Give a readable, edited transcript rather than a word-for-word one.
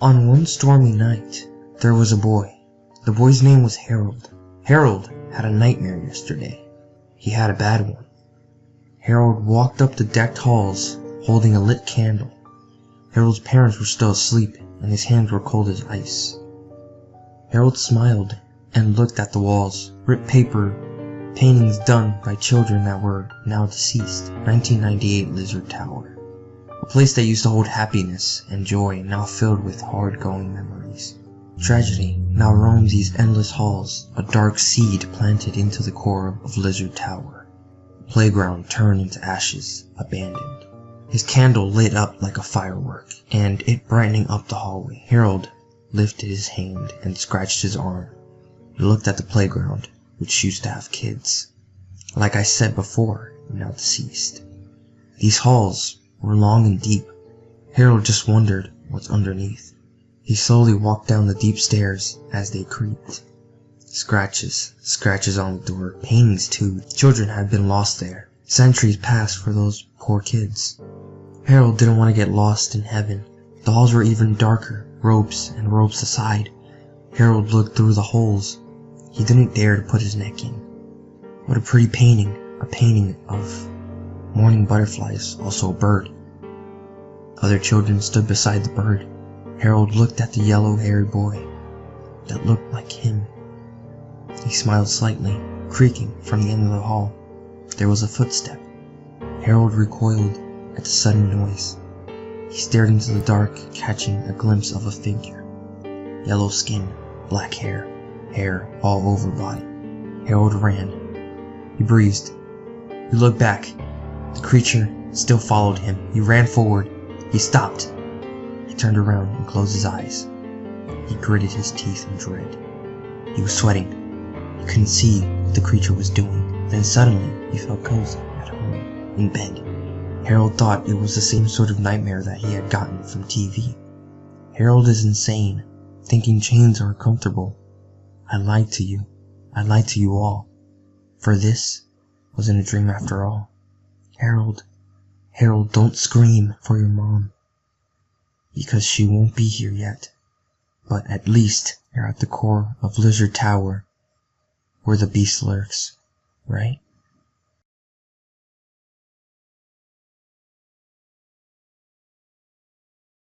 On one stormy night, there was a boy. The boy's name was Harold. Harold had a nightmare yesterday. He had a bad one. Harold walked up the decked halls, holding a lit candle. Harold's parents were still asleep, and his hands were cold as ice. Harold smiled and looked at the walls, ripped paper, paintings done by children that were now deceased. 1998 Lizard Tower. A place that used to hold happiness and joy, now filled with hard-going memories. Tragedy now roams these endless halls, a dark seed planted into the core of Lizard Tower. The playground turned into ashes, abandoned. His candle lit up like a firework, and it brightening up the hallway. Harold lifted his hand and scratched his arm. He looked at the playground, which used to have kids. Like I said before, now deceased. These halls were long and deep. Harold just wondered what's underneath. He slowly walked down the deep stairs as they creaked. Scratches on the door, paintings too. Children had been lost there. Centuries passed for those poor kids. Harold didn't want to get lost in heaven. The halls were even darker, ropes and ropes aside. Harold looked through the holes. He didn't dare to put his neck in. What a pretty painting, a painting of morning butterflies, also a bird. Other children stood beside the bird. Harold looked at the yellow-haired boy that looked like him. He smiled slightly, creaking from the end of the hall. There was a footstep. Harold recoiled at the sudden noise. He stared into the dark, catching a glimpse of a figure. Yellow skin, black hair all over body. Harold ran. He breathed. He looked back. The creature still followed him. He ran forward. He stopped. He turned around and closed his eyes. He gritted his teeth in dread. He was sweating. He couldn't see what the creature was doing. Then suddenly, he felt cozy at home, in bed. Harold thought it was the same sort of nightmare that he had gotten from TV. Harold is insane, thinking chains are comfortable. I lied to you. I lied to you all. For this wasn't a dream after all. Harold, don't scream for your mom. Because she won't be here yet. But at least you're at the core of Lizard Tower, where the beast lurks, right?